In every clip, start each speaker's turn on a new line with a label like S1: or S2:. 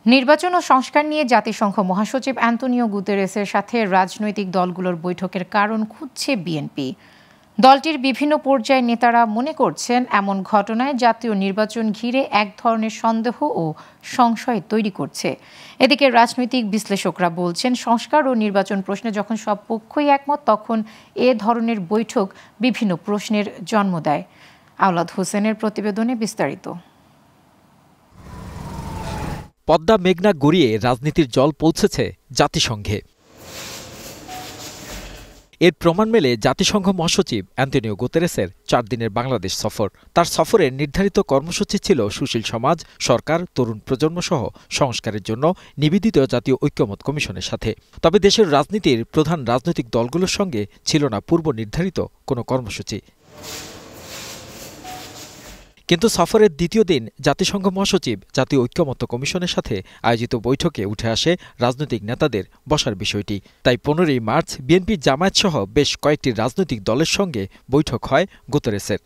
S1: নির্বাচন ও সংস্কার নিয়ে জাতিসংঘ মহাসচিব অ্যান্তোনিও গুতেরেসের সাথে রাজনৈতিক দলগুলোর বৈঠকের কারণ খুঁজছে বিএনপি। দলটির বিভিন্ন পর্যায়ের নেতারা মনে করছেন এমন ঘটনায় জাতীয় নির্বাচন ঘিরে এক ধরনের সন্দেহ ও সংশয় তৈরি করছে। এদিকে রাজনৈতিক বিশ্লেষকরা বলছেন, সংস্কার ও নির্বাচন প্রশ্নে যখন সব পক্ষই একমত, তখন এ ধরনের বৈঠক বিভিন্ন প্রশ্নের জন্ম দেয়। আওলাদ হোসেনের প্রতিবেদনে বিস্তারিত।
S2: পদ্মা মেঘনা গড়িয়ে রাজনীতির জল পৌঁছেছে জাতিসংঘে। এর প্রমাণ মেলে জাতিসংঘ মহাসচিব অ্যান্তোনিও গুতেরেসের 4 দিনের বাংলাদেশ সফর। তার সফরের নির্ধারিত কর্মসূচি ছিল সুশীল সমাজ, সরকার, তরুণ প্রজন্ম সহ সংস্কারের জন্য নিবেদিত জাতীয় ঐক্যমত কমিশনের সাথে। তবে দেশের রাজনীতির প্রধান রাজনৈতিক দলগুলোর সঙ্গে ছিল না পূর্ব নির্ধারিত কোনো কর্মসূচি। কিন্তু সফরের দ্বিতীয় দিন জাতিসংঘ মহাসচিব জাতীয় ঐক্যমত্য কমিশনের সাথে আয়োজিত বৈঠকে উঠে আসে রাজনৈতিক নেতাদের বসার বিষয়টি। তাই 15ই মার্চ বিএনপি, জামায়াত সহ বেশ কয়েকটি রাজনৈতিক দলের সঙ্গে বৈঠক হয় গুতেরেসের।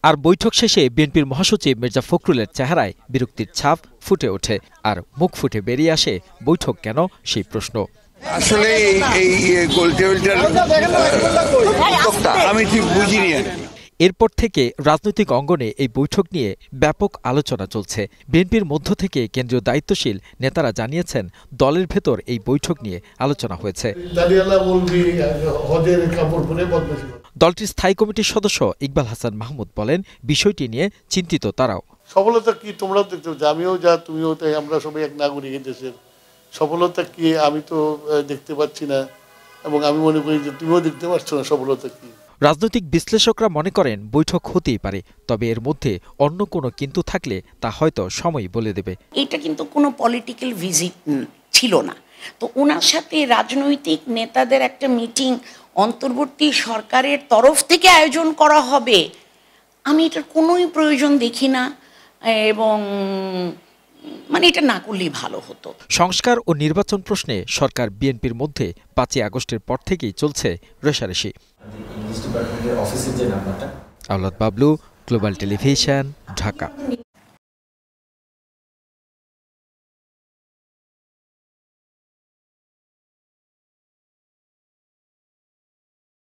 S2: আর বৈঠক শেষে বিএনপির মহাসচিব মির্জা ফখরুলের চেহারায় বিরক্তির ছাপ ফুটে ওঠে, আর মুখ ফুটে বেরিয়ে আসে বৈঠক কেন সেই প্রশ্ন।
S3: আসলে এই গোলটেবিলটার আমি ঠিক বুঝিনি।
S2: এরপর থেকে রাজনৈতিক অঙ্গনে এই বৈঠক নিয়ে ব্যাপক আলোচনা চলছে। বিএনপির মধ্য থেকে কেন্দ্রীয় দায়িত্বশীল নেতারা জানিয়েছেন, দলের ভেতর এই বৈঠক নিয়ে আলোচনা হয়েছে। দলটির স্থায়ী কমিটির সদস্য ইকবাল হাসান মাহমুদ বলেন, বিষয়টি নিয়ে চিন্তিত তারাও।
S4: সফলতা কি তোমরাও দেখতে পাচ্ছ, আমিও যা তুমিও তাই, আমরা সবাই এক নাগরিক দেশের। সফলতা কি আমি তো দেখতে পাচ্ছি না, এবং আমি মনে করি যে তুমিও দেখতে পাচ্ছ না সফলতা কি।
S2: রাজনৈতিক বিশ্লেষকরা মনে করেন বৈঠক হতেই পারে, তবে এর মধ্যে অন্য কোনো কিন্তু থাকলে তা হয়তো সময় বলে দেবে।
S5: এটা কিন্তু কোনো পলিটিক্যাল ভিজিট ছিল না, তো ওনার সাথে রাজনৈতিক নেতাদের একটা মিটিং অন্তর্বর্তী সরকারের তরফ থেকে আয়োজন করা হবে, আমি এটার কোনোই প্রয়োজন দেখি না, এবং এটা না করলেই ভালো হতো।
S2: সংস্কার ও নির্বাচন প্রশ্নে সরকার বিএনপির মধ্যে 5ই আগস্টের পর থেকেই চলছে রেষারেষি। আওলাদ বাবলু, গ্লোবাল টেলিভিশন, ঢাকা।